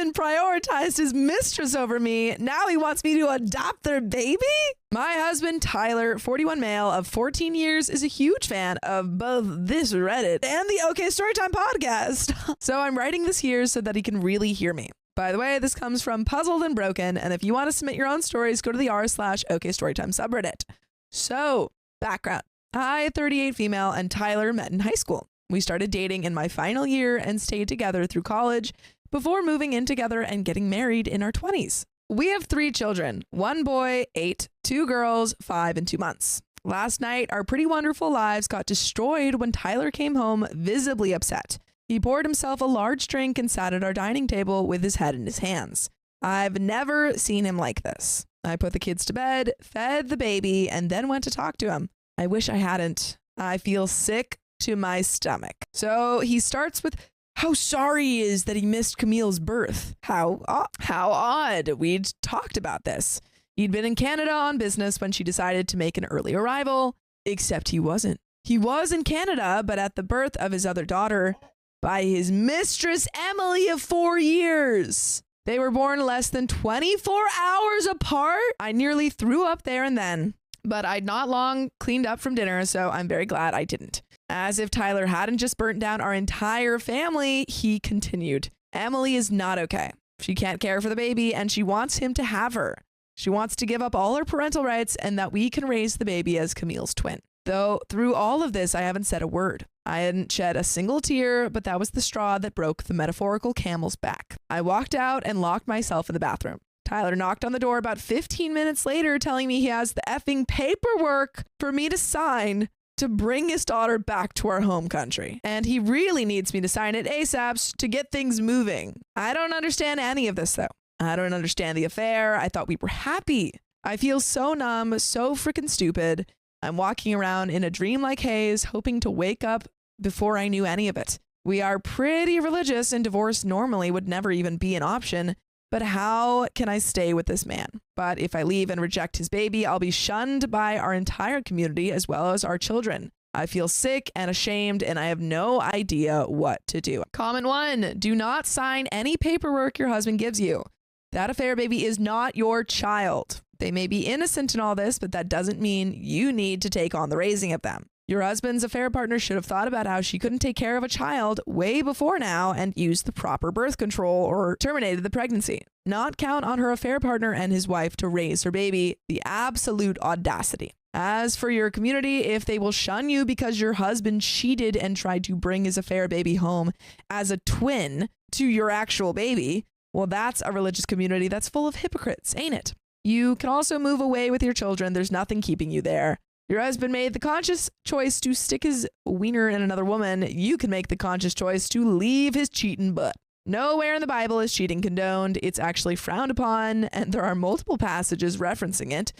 husband prioritized his mistress over me. Now he wants me to adopt their baby? My husband, Tyler, 41 male of 14 years, is a huge fan of both this Reddit and the OK Storytime podcast. So I'm writing this here so that he can really hear me. By the way, this comes from Puzzled and Broken, and if you want to submit your own stories, go to the r/OK Storytime subreddit. So, background. I, 38 female, and Tyler met in high school. We started dating in my final year and stayed together through college before moving in together and getting married in our 20s. We have 3 children, 1 boy, 8, 2 girls, 5 and 2 months. Last night, our pretty wonderful lives got destroyed when Tyler came home visibly upset. He poured himself a large drink and sat at our dining table with his head in his hands. I've never seen him like this. I put the kids to bed, fed the baby, and then went to talk to him. I wish I hadn't. I feel sick to my stomach. So he starts with how sorry he is that he missed Camille's birth. How odd. We'd talked about this. He'd been in Canada on business when she decided to make an early arrival, except he wasn't. He was in Canada, but at the birth of his other daughter, by his mistress, Emily, of 4 years. They were born less than 24 hours apart. I nearly threw up there and then, but I'd not long cleaned up from dinner, so I'm very glad I didn't. As if Tyler hadn't just burnt down our entire family, he continued. Emily is not okay. She can't care for the baby, and she wants him to have her. She wants to give up all her parental rights and that we can raise the baby as Camille's twin. Though through all of this, I haven't said a word. I hadn't shed a single tear, but that was the straw that broke the metaphorical camel's back. I walked out and locked myself in the bathroom. Tyler knocked on the door about 15 minutes later, telling me he has the effing paperwork for me to sign to bring his daughter back to our home country. And he really needs me to sign it ASAP to get things moving. I don't understand any of this, though. I don't understand the affair. I thought we were happy. I feel so numb, so freaking stupid. I'm walking around in a dreamlike haze, hoping to wake up before I knew any of it. We are pretty religious and divorce normally would never even be an option, but how can I stay with this man? But if I leave and reject his baby, I'll be shunned by our entire community as well as our children. I feel sick and ashamed and I have no idea what to do. Comment 1, do not sign any paperwork your husband gives you. That affair baby is not your child. They may be innocent in all this, but that doesn't mean you need to take on the raising of them. Your husband's affair partner should have thought about how she couldn't take care of a child way before now and used the proper birth control or terminated the pregnancy. Not count on her affair partner and his wife to raise her baby. The absolute audacity. As for your community, if they will shun you because your husband cheated and tried to bring his affair baby home as a twin to your actual baby, well, that's a religious community that's full of hypocrites, ain't it? You can also move away with your children. There's nothing keeping you there. Your husband made the conscious choice to stick his wiener in another woman. You can make the conscious choice to leave his cheating butt. Nowhere in the Bible is cheating condoned. It's actually frowned upon, and there are multiple passages referencing it,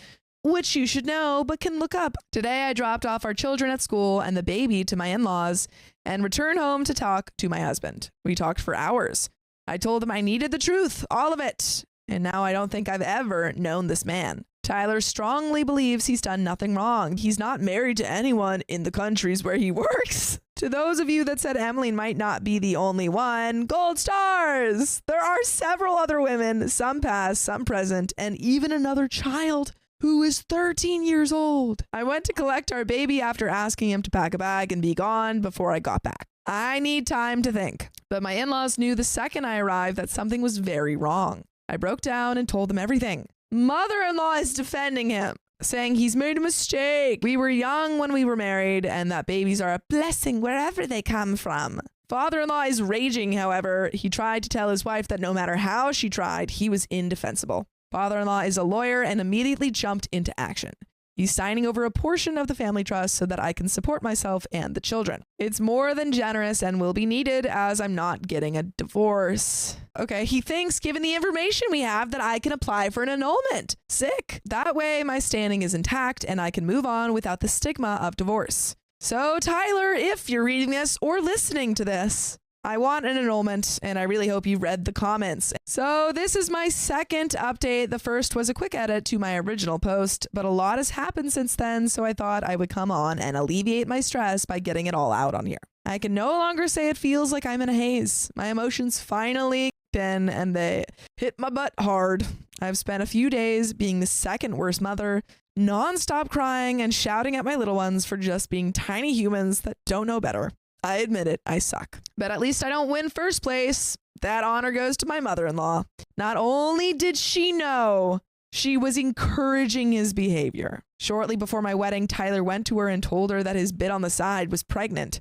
which you should know, but can look up. Today, I dropped off our children at school and the baby to my in-laws and returned home to talk to my husband. We talked for hours. I told him I needed the truth, all of it. And now I don't think I've ever known this man. Tyler strongly believes he's done nothing wrong. He's not married to anyone in the countries where he works. To those of you that said Emily might not be the only one, gold stars! There are several other women, some past, some present, and even another child who is 13 years old. I went to collect our baby after asking him to pack a bag and be gone before I got back. I need time to think. But my in-laws knew the second I arrived that something was very wrong. I broke down and told them everything. Mother-in-law is defending him, saying he's made a mistake. We were young when we were married and that babies are a blessing wherever they come from. Father-in-law is raging, however. He tried to tell his wife that no matter how she tried, he was indefensible. Father-in-law is a lawyer and immediately jumped into action. He's signing over a portion of the family trust so that I can support myself and the children. It's more than generous and will be needed as I'm not getting a divorce. Okay, he thinks, given the information we have, that I can apply for an annulment. Sick. That way, my standing is intact and I can move on without the stigma of divorce. So, Tyler, if you're reading this or listening to this, I want an annulment, and I really hope you read the comments. So this is my second update. The first was a quick edit to my original post, but a lot has happened since then, so I thought I would come on and alleviate my stress by getting it all out on here. I can no longer say it feels like I'm in a haze. My emotions finally kicked in and they hit my butt hard. I've spent a few days being the second worst mother, nonstop crying and shouting at my little ones for just being tiny humans that don't know better. I admit it, I suck. But at least I don't win first place. That honor goes to my mother-in-law. Not only did she know, she was encouraging his behavior. Shortly before my wedding, Tyler went to her and told her that his bit on the side was pregnant.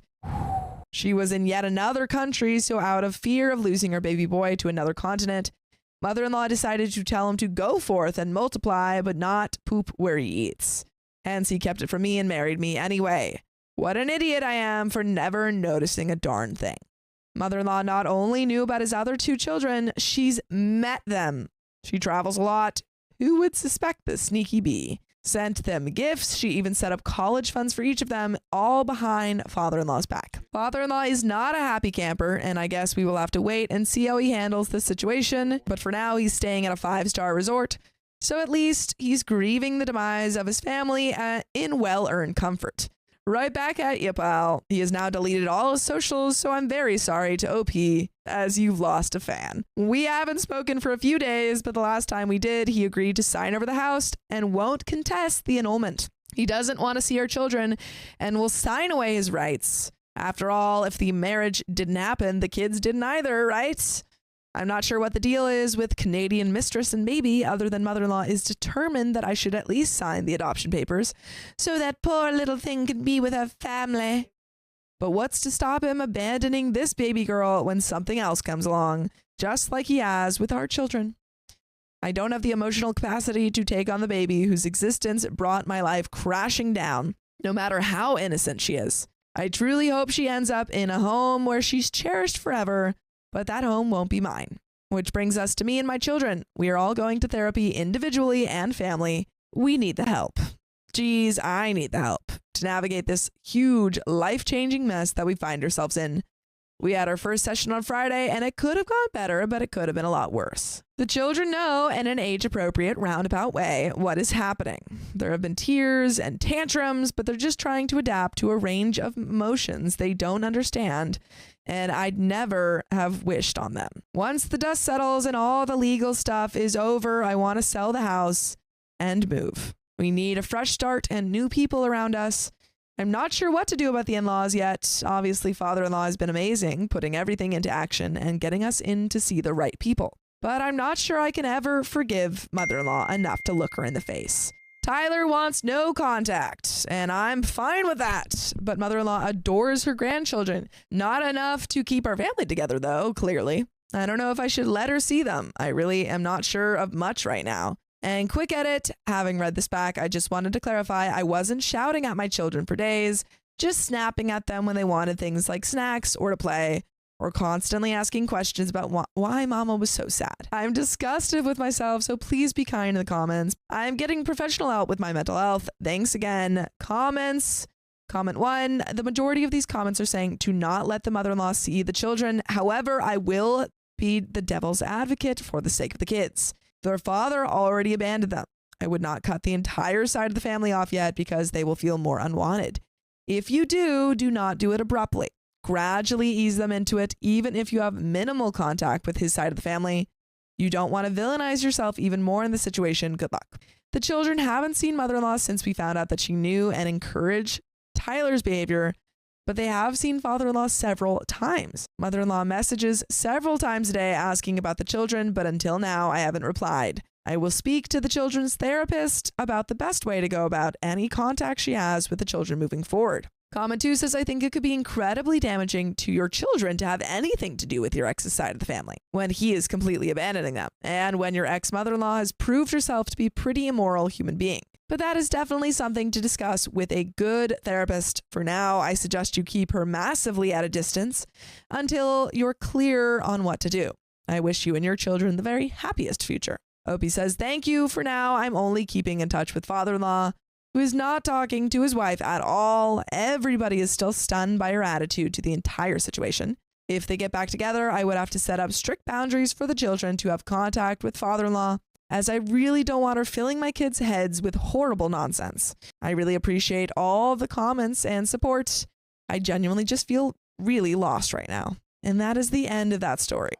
She was in yet another country, so out of fear of losing her baby boy to another continent, mother-in-law decided to tell him to go forth and multiply, but not poop where he eats. Hence, he kept it from me and married me anyway. What an idiot I am for never noticing a darn thing. Mother-in-law not only knew about his other 2 children, she's met them. She travels a lot. Who would suspect this sneaky bee? Sent them gifts. She even set up college funds for each of them, all behind father-in-law's back. Father-in-law is not a happy camper, and I guess we will have to wait and see how he handles the situation. But for now, he's staying at a 5-star resort, so at least he's grieving the demise of his family in well-earned comfort. Right back at you, pal. He has now deleted all his socials, so I'm very sorry to OP as you've lost a fan. We haven't spoken for a few days, but the last time we did, he agreed to sign over the house and won't contest the annulment. He doesn't want to see our children and will sign away his rights. After all, if the marriage didn't happen, the kids didn't either, right? I'm not sure what the deal is with Canadian Mistress and baby, other than mother-in-law is determined that I should at least sign the adoption papers so that poor little thing can be with her family. But what's to stop him abandoning this baby girl when something else comes along, just like he has with our children? I don't have the emotional capacity to take on the baby whose existence brought my life crashing down, no matter how innocent she is. I truly hope she ends up in a home where she's cherished forever, but that home won't be mine. Which brings us to me and my children. We are all going to therapy individually and family. We need the help. Geez, I need the help to navigate this huge, life-changing mess that we find ourselves in. We had our first session on Friday, and it could have gone better, but it could have been a lot worse. The children know, in an age-appropriate, roundabout way, what is happening. There have been tears and tantrums, but they're just trying to adapt to a range of emotions they don't understand, and I'd never have wished on them. Once the dust settles and all the legal stuff is over, I want to sell the house and move. We need a fresh start and new people around us. I'm not sure what to do about the in-laws yet. Obviously, father-in-law has been amazing, putting everything into action and getting us in to see the right people. But I'm not sure I can ever forgive mother-in-law enough to look her in the face. Tyler wants no contact, and I'm fine with that. But mother-in-law adores her grandchildren. Not enough to keep our family together, though, clearly. I don't know if I should let her see them. I really am not sure of much right now. And quick edit, having read this back, I just wanted to clarify I wasn't shouting at my children for days, just snapping at them when they wanted things like snacks or to play, or constantly asking questions about why mama was so sad. I'm disgusted with myself, so please be kind in the comments. I'm getting professional help with my mental health. Thanks again. Comments. Comment 1. The majority of these comments are saying to not let the mother-in-law see the children. However, I will be the devil's advocate for the sake of the kids. Their father already abandoned them. I would not cut the entire side of the family off yet because they will feel more unwanted. If you do, do not do it abruptly. Gradually ease them into it, even if you have minimal contact with his side of the family. You don't want to villainize yourself even more in the situation. Good luck. The children haven't seen mother-in-law since we found out that she knew and encouraged Tyler's behavior, but they have seen father-in-law several times. Mother-in-law messages several times a day asking about the children, but until now, I haven't replied. I will speak to the children's therapist about the best way to go about any contact she has with the children moving forward. Comment 2 says, I think it could be incredibly damaging to your children to have anything to do with your ex's side of the family when he is completely abandoning them, and when your ex-mother-in-law has proved herself to be a pretty immoral human being. But that is definitely something to discuss with a good therapist. For now, I suggest you keep her massively at a distance until you're clear on what to do. I wish you and your children the very happiest future. Opie says, thank you. For now, I'm only keeping in touch with father-in-law, who is not talking to his wife at all. Everybody is still stunned by her attitude to the entire situation. If they get back together, I would have to set up strict boundaries for the children to have contact with father-in-law, as I really don't want her filling my kids' heads with horrible nonsense. I really appreciate all the comments and support. I genuinely just feel really lost right now. And that is the end of that story.